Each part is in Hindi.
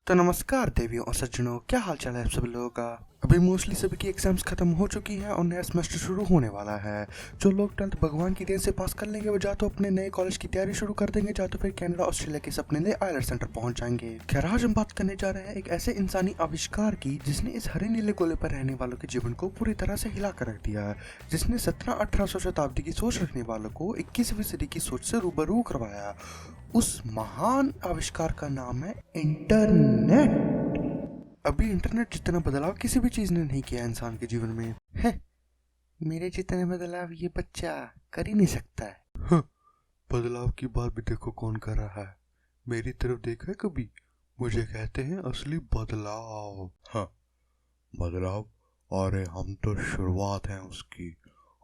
तो नमस्कार देवियों और सज्जनों, क्या हाल चाल है आप सभी लोगों का। अभी मोस्टली सभी की एग्जाम्स खत्म हो चुकी हैं और नया सेमेस्टर शुरू होने वाला है। जो लोग 12th भगवान की देन से पास कर लेंगे वो जा तो अपने नए कॉलेज की तैयारी शुरू कर देंगे, जा तो फिर कनाडा ऑस्ट्रेलिया के सपने लिए आइलेट्स सेंटर पहुंच जाएंगे। खैर आज हम बात करने जा रहे हैं एक ऐसे इंसानी आविष्कार की जिसने इस हरे नीले गोले पर रहने वालों के जीवन को पूरी तरह से हिला कर रख दिया है, जिसने 1700-1800 शताब्दी की सोच रखने वालों को 21वीं सदी की सोच से रूबरू करवाया। उस महान आविष्कार का नाम है इंटरनेट। अभी इंटरनेट जितना बदलाव किसी भी चीज ने नहीं किया इंसान के जीवन में है। मेरे जितने बदलाव ये बच्चा कर ही नहीं सकता है। बदलाव की बात भी देखो कौन कर रहा है। मेरी तरफ देखा है कभी? मुझे कहते हैं असली बदलाव। हाँ, बदलाव। अरे हम तो शुरुआत है उसकी।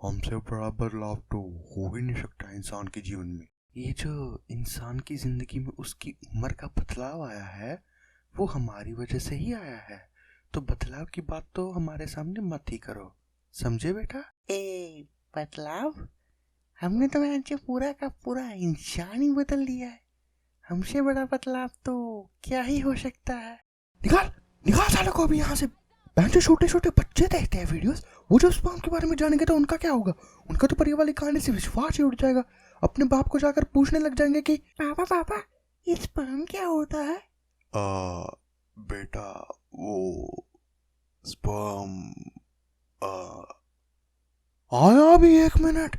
हमसे बड़ा बदलाव तो हो ही नहीं सकता इंसान के जीवन में। ये जो इंसान की जिंदगी में उसकी उम्र का बदलाव आया है वो हमारी वजह से ही आया है। तो बदलाव की बात तो हमारे सामने मत ही करो, समझे बेटा? ए बदलाव? हमने तो आज पूरा का पूरा इंसान ही बदल दिया है। हमसे बड़ा बदलाव तो क्या ही हो सकता है। निकाल निकाल सालों को अभी यहाँ से। जो छोटे छोटे बच्चे देखते हैं वीडियोस, वो जब स्पर्म के बारे में जानेंगे तो उनका क्या होगा? उनका तो परिवार वाली कहानी से विश्वास ही उठ जाएगा। अपने बाप को जाकर पूछने लग जाएंगे कि पापा पापा ये स्पर्म क्या होता है? बेटा वो स्पर्म आया अभी 1 मिनट।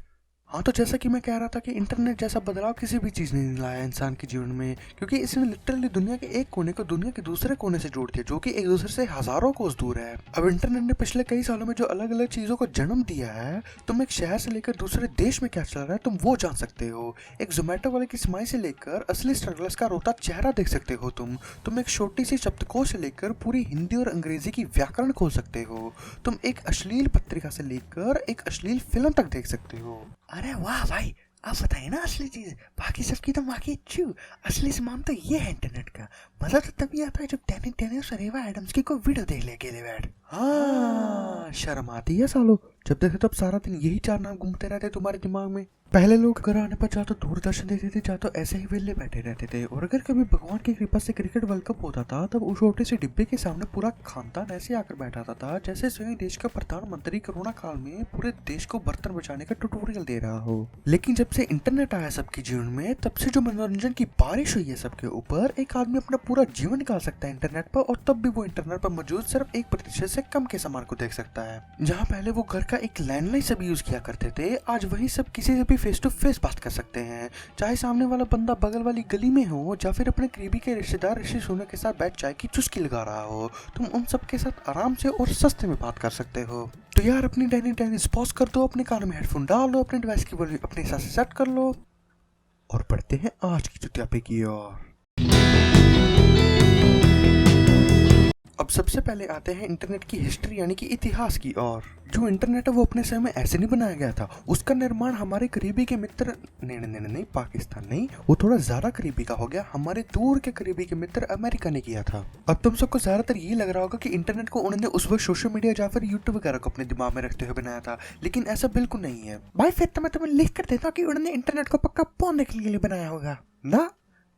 हाँ, तो जैसा कि मैं कह रहा था कि इंटरनेट जैसा बदलाव किसी भी चीज़ ने नहीं लाया इंसान के जीवन में, क्योंकि इसने लिटरली दुनिया के एक कोने को दुनिया के दूसरे कोने से जोड़ दिया, जो कि एक दूसरे से हजारों कोस दूर है। अब इंटरनेट ने पिछले कई सालों में जो अलग अलग चीज़ों को जन्म दिया है, तुम एक शहर से लेकर दूसरे देश में क्या चल रहा है तुम वो जान सकते हो। एक जोमेटो वाले की स्माइल से लेकर असली स्ट्रगलर्स का रोता चेहरा देख सकते हो। तुम एक छोटी सी शब्दकोश से लेकर पूरी हिंदी और अंग्रेजी की व्याकरण खोल सकते हो। तुम एक अश्लील पत्रिका से लेकर एक अश्लील फिल्म तक देख सकते हो। अरे वाह भाई, आप बताइए ना असली चीज। बाकी सबकी तो माँ की चू। असली सामान तो ये है इंटरनेट का। मजा तो तभी आता है जब डेनिस और एवा एडम्स की कोई वीडियो देख ले अकेले बैठ। हाँ, शर्म आती है सालो। जब देखो तब सारा दिन यही 4 नाम घूमते रहते तुम्हारे दिमाग में। पहले लोग घर आने पर चाहे तो दूरदर्शन देखते थे, चाहे तो ऐसे ही वेले बैठे रहते थे। और अगर कभी भगवान की कृपा से क्रिकेट वर्ल्ड कप होता था तब उस छोटे से डिब्बे के सामने पूरा खानदान ऐसे आकर बैठा था जैसे स्वयं देश का प्रधानमंत्री कोरोना काल में पूरे देश को बर्तन बचाने का ट्यूटोरियल दे रहा हो। लेकिन जब से इंटरनेट आया सबके जीवन में, तब से जो मनोरंजन की बारिश हुई है सबके ऊपर, एक आदमी अपना पूरा जीवन निकाल सकता है इंटरनेट पर, और तब भी वो इंटरनेट पर मौजूद सिर्फ 1% से कम के सामान को देख सकता है। जहाँ पहले वो घर का एक लैंडलाइन सब यूज किया करते थे, आज वही सब किसी से भी फेस टू फेस बात कर सकते हैं। चाहे सामने वाला बंदा बगल वाली गली में हो या फिर अपने करीबी के रिश्तेदार ऋषि सोना के साथ बैठ चाय की चुस्की लगा रहा हो, तुम उन सब के साथ आराम से और सस्ते में बात कर सकते हो। तो यार अपनी डायनी पॉज कर दो, अपने कानों में हेडफोन डाल लो, अपने डिवाइस की वॉल्यूम अपने हिसाब से सेट कर लो और बढ़ते हैं आज की चुतियापे की ओर। अब सबसे पहले आते हैं इंटरनेट की हिस्ट्री यानी कि इतिहास की ओर। जो इंटरनेट है वो अपने समय में ऐसे नहीं बनाया गया था। उसका निर्माण हमारे करीबी के मित्र नहीं पाकिस्तान नहीं, वो थोड़ा ज्यादा करीबी का हो गया। हमारे दूर के करीबी के मित्र अमेरिका ने किया था। अब तुम सबको ज्यादातर ये लग रहा होगा कि इंटरनेट को उन्होंने उस वक्त सोशल मीडिया या फिर यूट्यूब वगैरह को अपने दिमाग में रखते हुए बनाया था, लेकिन ऐसा बिल्कुल नहीं है भाई। फिर तो मैं तुम्हें लिख कर देता कि उन्होंने इंटरनेट को पक्का पौने के लिए बनाया होगा ना।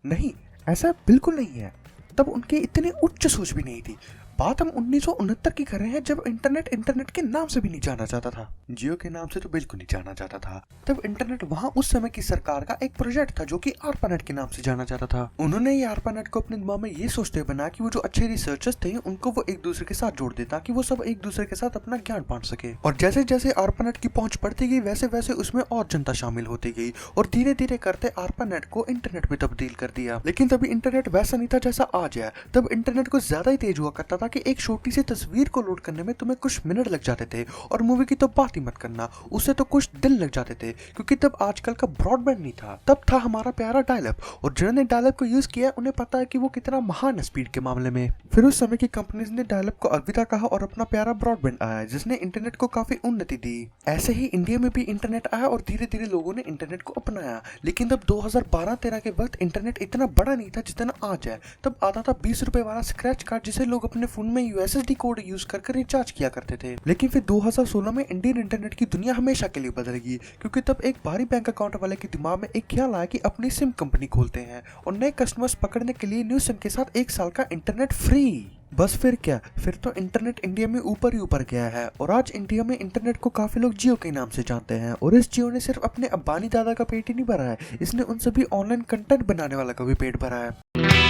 नहीं, ऐसा बिल्कुल नहीं है। तब उनकी इतनी उच्च सोच भी नहीं थी। बात हम 1969 की कर रहे हैं, जब इंटरनेट के नाम से भी नहीं जाना जाता था। जियो के नाम से तो बिल्कुल नहीं जाना जाता था। तब इंटरनेट वहां उस समय की सरकार का एक प्रोजेक्ट था जो कि आरपानेट के नाम से जाना जाता था। उन्होंने ये आरपानेट को अपने दिमाग में ये सोचते हुए बना कि वो जो अच्छे रिसर्चर्स थे उनको वो एक दूसरे के साथ जोड़ दे ताकि वो सब एक दूसरे के साथ अपना ज्ञान बांट सके। और जैसे जैसे आरपानेट की पहुंच बढ़ती गई वैसे वैसे उसमें और जनता शामिल होती गई और धीरे धीरे करते आरपानेट को इंटरनेट में तब्दील कर दिया। लेकिन तभी इंटरनेट वैसा नहीं था जैसा आज है। तब इंटरनेट को ज्यादा ही तेज हुआ करता था कि एक छोटी सी तस्वीर को लोड करने में तुम्हें कुछ मिनट लग जाते थे, और मूवी की तो बात ही मत करना, उससे तो कुछ दिन लग जाते थे, क्योंकि तब आजकल का ब्रॉडबैंड नहीं था। तब था हमारा प्यारा डायलअप, और जिन्होंने डायलअप को यूज किया उन्हें पता है कि वो कितना महान स्पीड के मामले में। फिर उस समय की कंपनीज ने डायलअप को अलविदा कहा और अपना प्यारा ब्रॉडबैंड आया जिसने इंटरनेट को काफी उन्नति दी। ऐसे ही इंडिया में भी इंटरनेट आया और धीरे धीरे लोगों ने इंटरनेट को अपनाया। लेकिन तब 2012-13 के वक्त इंटरनेट इतना बड़ा नहीं था जितना आज है। तब आता था 20 रुपए वाला स्क्रैच कार्ड जिसे लोग अपने फोन में यूएसएसडी कोड यूज कर रिचार्ज किया करते थे। लेकिन फिर 2016 में इंडियन इंटरनेट की दुनिया हमेशा के लिए बदल गई, क्योंकि तब एक भारी बैंक अकाउंट वाले के दिमाग में एक ख्याल आया कि अपनी सिम कंपनी खोलते हैं और नए कस्टमर्स पकड़ने के लिए न्यू सिम के साथ 1 साल का इंटरनेट फ्री। बस फिर क्या, फिर तो इंटरनेट इंडिया में ऊपर ही ऊपर गया है और आज इंडिया में इंटरनेट को काफी लोग जियो के नाम से जानते हैं। और इस जियो ने सिर्फ अपने अंबानी दादा का पेट ही नहीं भरा है, इसने उन सभी ऑनलाइन कंटेंट बनाने वाला का भी पेट भरा है।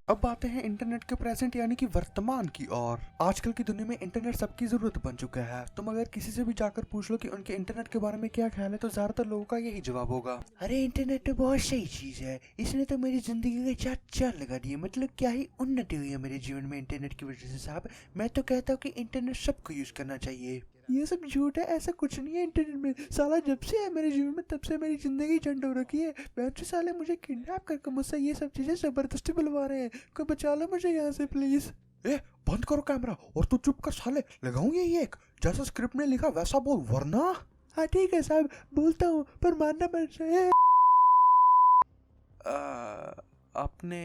अब आते हैं इंटरनेट के प्रेजेंट यानी कि वर्तमान की ओर। आजकल की दुनिया में इंटरनेट सबकी जरूरत बन चुका है। तुम अगर किसी से भी जाकर पूछ लो कि उनके इंटरनेट के बारे में क्या ख्याल है तो ज्यादातर लोगों का यही जवाब होगा, अरे इंटरनेट तो बहुत सही चीज है, इसने तो मेरी जिंदगी के चार चांद लगा दिए। मतलब क्या ही उन्नति हुई है मेरे जीवन में इंटरनेट की वजह से साहब। मैं तो कहता हूँ कि इंटरनेट सबको यूज करना चाहिए। ये सब झूठ है, ऐसा कुछ नहीं है इंटरनेट में। साला जब से है मेरे जीवन में तब से मेरी जिंदगी झंड हो रखी है। बच्चे साले मुझे किडनैप करके मुझसे ये सब चीजें जबरदस्ती बुलवा रहे हैं। कोई बचा लो मुझे यहाँ से प्लीज। ए बंद करो कैमरा और तू चुप कर साले, लगाऊंगी ये एक जैसा स्क्रिप्ट में लिखा वैसा बोल वरना। हाँ ठीक है साहब बोलता हूँ पर मानना मत रहे। आपने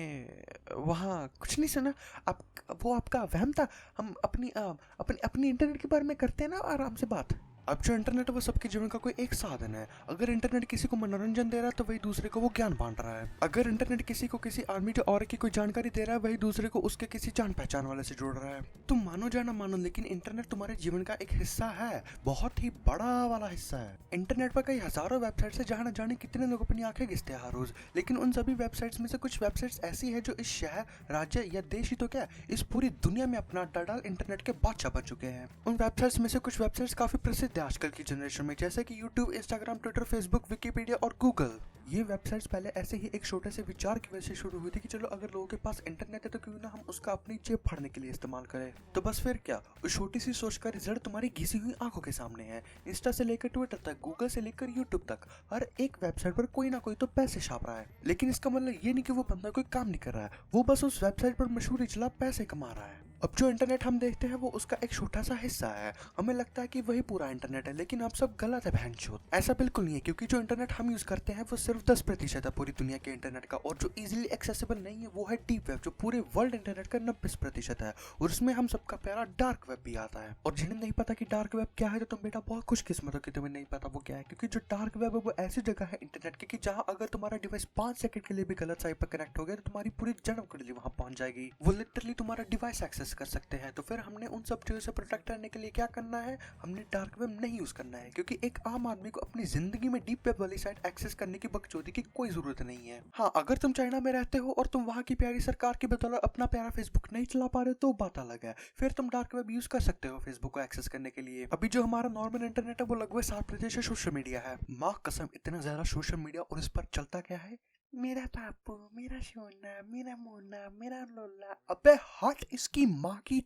वहाँ कुछ नहीं सुना? आप वो आपका वहम था। हम अपनी इंटरनेट के बारे में करते हैं ना आराम से बात। अब जो इंटरनेट है वो सबके जीवन का कोई एक साधन है। अगर इंटरनेट किसी को मनोरंजन दे रहा है तो वही दूसरे को वो ज्ञान बांट रहा है। अगर इंटरनेट किसी को किसी आदमी जो और की कोई जानकारी दे रहा है वही दूसरे को उसके किसी जान पहचान वाले से जोड़ रहा है। तुम मानो या ना मानो लेकिन इंटरनेट तुम्हारे जीवन का एक हिस्सा है, बहुत ही बड़ा वाला हिस्सा है। इंटरनेट पर कई हजारों वेबसाइट्स है जहाँ न जाने कितने लोग अपनी आंखें घिसते हैं हर रोज। लेकिन उन सभी वेबसाइट्स में से कुछ वेबसाइट्स ऐसी है जो इस शहर, राज्य या देश ही तो क्या इस पूरी दुनिया में अपना अड्डा डाल इंटरनेट के बादशाह बन चुके हैं। उन वेबसाइट्स में से कुछ वेबसाइट्स काफी प्रसिद्ध है आजकल की जनरेशन में, जैसे कि YouTube, Instagram, Twitter, Facebook, Wikipedia और गूगल। ये वेबसाइट्स पहले ऐसे ही एक छोटे से विचार की वजह से शुरू हुई थी कि चलो अगर लोगों के पास इंटरनेट है तो क्यों ना हम उसका अपनी जेब फाड़ने के लिए इस्तेमाल करें। तो बस फिर क्या, उस छोटी सी सोच का रिजल्ट तुम्हारी घिसी हुई आंखों के सामने है। इंस्टा से लेकर ट्विटर तक, गूगल से लेकर यूट्यूब तक, हर एक वेबसाइट पर कोई ना कोई तो पैसे छाप रहा है। लेकिन इसका मतलब ये नहीं कि वो बंदा कोई काम नहीं कर रहा है, वो बस उस वेबसाइट पर मशहूरी चला पैसे कमा रहा है। अब जो इंटरनेट हम देखते हैं वो उसका एक छोटा सा हिस्सा है। हमें लगता है कि वही पूरा इंटरनेट है, लेकिन आप सब गलत है बहनचोद। ऐसा बिल्कुल नहीं है, क्योंकि जो इंटरनेट हम यूज करते हैं वो सिर्फ 10% है पूरी दुनिया के इंटरनेट का, और जो इजीली एक्सेसिबल नहीं है वो है डीप वेब, जो पूरे वर्ल्ड इंटरनेट का 90% है। और उसमें हम सबका प्यारा डार्क वेब भी आता है। और जिन्हें नहीं पता कि डार्क वेब क्या है तो तुम बेटा बहुत खुशकिस्मत हो कि तुम्हें नहीं पता वो क्या है, क्योंकि जो डार्क वेब है वो ऐसी जगह है इंटरनेट की कि जहाँ अगर तुम्हारा डिवाइस 5 सेकंड के लिए भी गलत साइट पर कनेक्ट हो गया तो तुम्हारी पूरी जन्म कुंडली वहां पहुंच जाएगी। वो लिटरली तुम्हारा डिवाइस एक्सेस कर सकते हैं। तो फिर हमने उन सब चीजों से प्रोटेक्ट करने के लिए क्या करना है, हमने डार्क वेब नहीं यूज करना है, क्योंकि एक आम आदमी को अपनी जिंदगी में डीप वेब वाली साइट एक्सेस करने की बकचोदी की कोई जरूरत नहीं है। हाँ, अगर तुम चाइना में रहते हो और तुम वहाँ की प्यारी सरकार की बदौलत अपना प्यारा फेसबुक नहीं चला पा रहे हो तो बात अलग है, फिर तुम डार्क वेब यूज कर सकते हो फेसबुक को एक्सेस करने के लिए। अभी जो हमारा नॉर्मल इंटरनेट है वो लगभग 60% सोशल मीडिया है। माँ कसम इतना ज्यादा सोशल मीडिया, और इस पर चलता क्या है, मेरा पापू, मेरा सोना, मेरा मोना, मेरा लोला। अबे हट इसकी माँ की।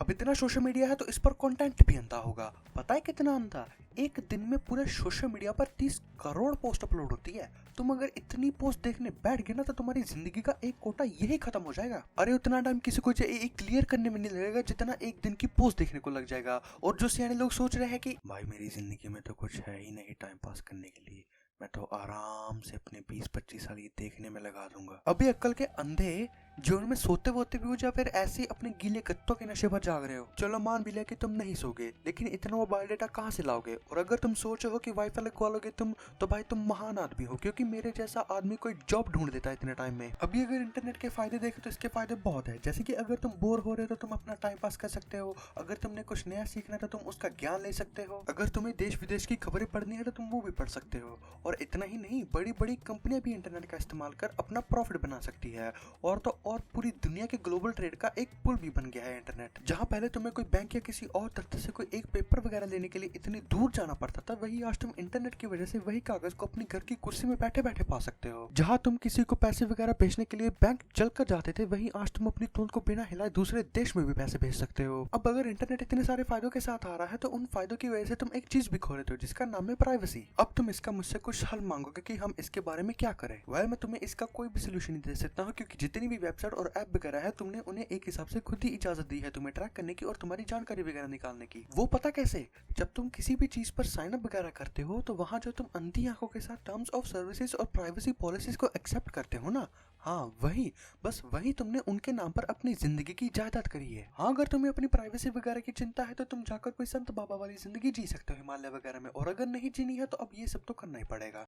अब इतना सोशल मीडिया है तो इस पर कंटेंट भी अंधा होगा। पता है कितना अंधा? एक दिन में पूरे सोशल मीडिया पर 30 करोड़ पोस्ट अपलोड होती है। तुम अगर इतनी पोस्ट देखने बैठ गए ना तो तुम्हारी जिंदगी का एक कोटा यही खत्म हो जाएगा। अरे उतना टाइम किसी को क्लियर करने में नहीं लगेगा जितना एक दिन की पोस्ट देखने को लग जाएगा। और जो सियाने लोग सोच रहे हैं कि भाई मेरी जिंदगी में तो कुछ है ही नहीं टाइम पास करने के लिए, मैं तो आराम से अपने 20-25 साल ये देखने में लगा दूंगा। अभी अक्ल के अंधे जो उनमें सोते वोते भी हो या फिर ऐसे अपने गीले कत्तों के नशे पर जाग रहे हो। चलो मान भी लिया कि तुम नहीं सोगे, लेकिन इतना मोबाइल डेटा कहाँ से लाओगे? और अगर तुम सोच रहे हो कि वाईफाई लगवा लोगे तुम, तो भाई तुम महान आदमी हो, क्योंकि मेरे जैसा आदमी कोई जॉब ढूंढ देता है इतने टाइम में। अभी अगर इंटरनेट के फायदे देखें तो इसके फायदे बहुत है, जैसे कि अगर तुम बोर हो रहे हो तो तुम अपना टाइम पास कर सकते हो। अगर तुमने कुछ नया सीखना है तो तुम उसका ज्ञान ले सकते हो। अगर तुम्हें देश विदेश की खबरें पढ़नी है तो तुम वो भी पढ़ सकते हो। और इतना ही नहीं, बड़ी बड़ी कंपनियां भी इंटरनेट का इस्तेमाल कर अपना प्रॉफिट बना सकती है। और तो और पूरी दुनिया के ग्लोबल ट्रेड का एक पुल भी बन गया है इंटरनेट। जहां पहले तुम्हें कोई बैंक या किसी और दफ्तर से कोई एक पेपर वगैरह लेने के लिए इतनी दूर जाना पड़ता था, वही आज तुम इंटरनेट की वजह से वही कागज को अपनी घर की कुर्सी में बैठे बैठे पा सकते हो। जहां तुम किसी को पैसे वगैरह भेजने के लिए बैंक चल कर जाते थे, वही आज तुम अपनी तूंद को बिना हिलाए दूसरे देश में भी पैसे भेज सकते हो। अब अगर इंटरनेट इतने सारे फायदों के साथ आ रहा है तो उन फायदों की वजह से तुम एक चीज भी खो रहे हो जिसका नाम है प्राइवेसी। अब तुम इसका मुझसे कुछ हल मांगोगे कि हम इसके बारे में क्या करें। मैं तुम्हें इसका कोई भी सोल्यूशन नहीं दे सकता हूँ, क्योंकि जितनी भी वेबसाइट और ऐप वगैरह है तुमने उन्हें एक हिसाब से खुद ही इजाजत दी है तुम्हें ट्रैक करने की और तुम्हारी जानकारी वगैरह निकालने की। वो पता कैसे? जब तुम किसी भी चीज पर साइन अप वगैरह करते हो तो वहां जो तुम अंधी आंखों के साथ टर्म्स ऑफ सर्विसेज और प्राइवेसी पॉलिसीज को एक्सेप्ट करते हो ना, हाँ वही, बस वही तुमने उनके नाम पर अपनी जिंदगी की जायदाद करी है। हाँ अगर तुम्हें अपनी प्राइवेसी वगैरह की चिंता है तो तुम जाकर कोई संत बाबा वाली जिंदगी जी सकते हो हिमालय वगैरह में, और अगर नहीं जीनी है तो अब ये सब तो करना ही पड़ेगा।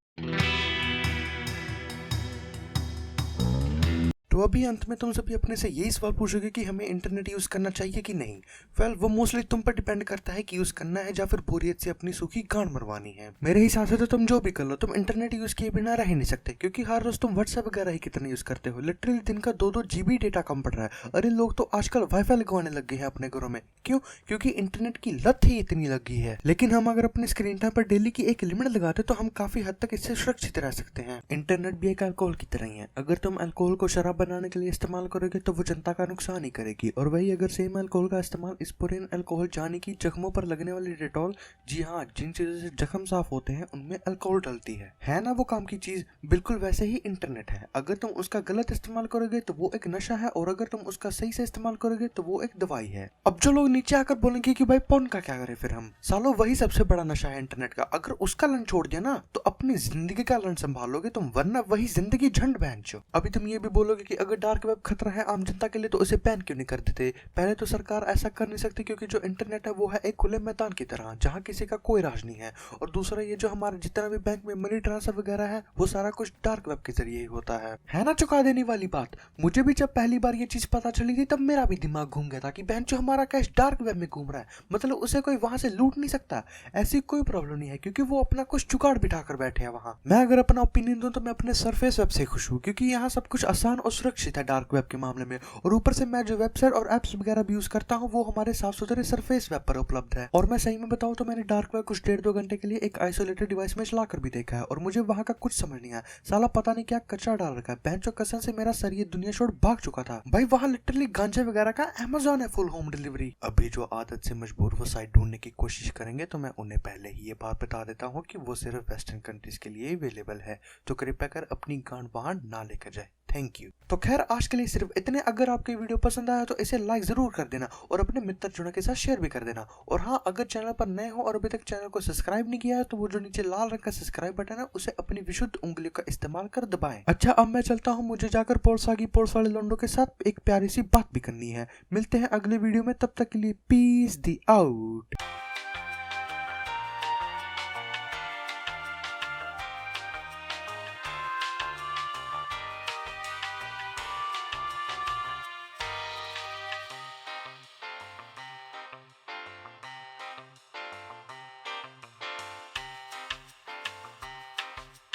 तो अभी अंत में तुम सभी अपने से यही सवाल पूछोगे कि हमें इंटरनेट यूज करना चाहिए कि नहीं। वेल वो मोस्टली तुम पर डिपेंड करता है कि यूज करना है या फिर बोरियत से अपनी सूखी गांड मरवानी है। मेरे हिसाब से तो तुम जो भी कर लो, तुम इंटरनेट यूज किए बिना रह ही नहीं सकते, क्योंकि हर रोज तुम व्हाट्सएप वगैरह ही कितना यूज करते हो। लिटरली दिन का 2-2 GB डेटा कम पड़ रहा है। अरे लोग तो आजकल वाईफाई लगवाने लग गए हैं अपने घरों में। क्यों? क्योंकि इंटरनेट की लत ही इतनी लग गई है। लेकिन हम अगर अपने स्क्रीन टाइम पर डेली की एक लिमिट लगाते तो हम काफी हद तक इससे सुरक्षित रह सकते हैं। इंटरनेट भी एक अल्कोहल की तरह ही है। अगर तुम अल्कोहल को शराब बनाने के लिए इस्तेमाल करोगे तो वो जनता का नुकसान ही करेगी, और वही अगर सेम अल्कोहल का इस्तेमाल इस्पुरिन अल्कोहल यानी कि जख्मों पर लगने वाली डेटॉल, जी हाँ जिन चीजों से जख्म साफ होते हैं उनमें अल्कोहल डलती है ना वो काम की चीज। बिल्कुल वैसे ही इंटरनेट है, अगर तुम उसका गलत इस्तेमाल करोगे तो वो एक नशा है, और अगर तुम उसका सही से इस्तेमाल करोगे तो वो एक दवाई है। अब जो लोग नीचे आकर बोलेंगे कि भाई पॉन का क्या करें, फिर हम सालों वही सबसे बड़ा नशा है इंटरनेट का। अगर उसका लन छोड़ दिया ना तो अपनी जिंदगी का लन संभालोगे तुम, वरना वही जिंदगी झंड बहन चो। अभी तुम ये भी बोलोगे कि अगर डार्क वेब खतरा है आम जनता के लिए तो उसे बैन क्यों नहीं कर देते। पहले तो सरकार ऐसा कर नहीं सकती क्योंकि जो इंटरनेट है वो है एक खुले मैदान की तरह जहाँ किसी का कोई राज नहीं है, और दूसरा ये जो हमारा जितना भी बैंक में मनी ट्रांसफर वगैरह है वो सारा कुछ डार्क वेब के जरिए ही होता है ना। चुका देने वाली बात। मुझे भी जब पहली बार ये चीज पता चली थी तब मेरा भी दिमाग घूम गया था कि बहन जो हमारा कैश डार्क वेब में घूम रहा है, मतलब उसे कोई वहां से लूट नहीं सकता। ऐसी कोई प्रॉब्लम नहीं है क्योंकि वो अपना कुछ जुगाड़ बिठा कर बैठे हैं वहां। मैं अगर अपना ओपिनियन दूं तो मैं अपने सरफेस वेब से खुश हूँ, क्योंकि यहाँ सब कुछ आसान और सुरक्षित है डार्क वेब के मामले में, और ऊपर से मैं जो वेबसाइट और एप्स वगैरह भी यूज करता हूँ वो हमारे साफ सुथरे सरफेस वेब पर उपलब्ध है। और मैं सही में बताऊँ तो मैंने डार्क वेब कुछ 1.5-2 घंटे के लिए एक आइसोलेटेड डिवाइस में चला कर भी देखा है, और मुझे वहां का कुछ समझ नहीं आया। साला पता नहीं क्या कचरा डाल रखा है, बेंचो कसम से मेरा सर ये दुनिया छोड़ भाग चुका था। भाई वहां लिटरली गांजे वगैरह का अमेज़न है फुल होम डिलीवरी। अभी जो आदत से मजबूर वो साइट ढूंढने की कोशिश करेंगे तो मैं उन्हें पहले ही ये बात बता देता हूँ कि वो सिर्फ वेस्टर्न कंट्रीज के लिए अवेलेबल है, तो कृपया कर अपनी गांड वहां ना लेकर जाए। Thank you. तो खैर आज के लिए सिर्फ इतने। अगर आपको वीडियो पसंद आया तो इसे लाइक जरूर कर देना और अपने मित्र जुड़े के साथ शेयर भी कर देना। और हाँ अगर चैनल पर नए हो और अभी तक चैनल को सब्सक्राइब नहीं किया है तो वो जो नीचे लाल रंग का सब्सक्राइब बटन है उसे अपनी विशुद्ध उंगलियों का इस्तेमाल कर दबाएं। अच्छा अब मैं चलता हूँ, मुझे जाकर पोल्स वाले लोंडो के साथ एक प्यारी सी बात भी करनी है। मिलते हैं अगले वीडियो में, तब तक के लिए पीस दी आउट।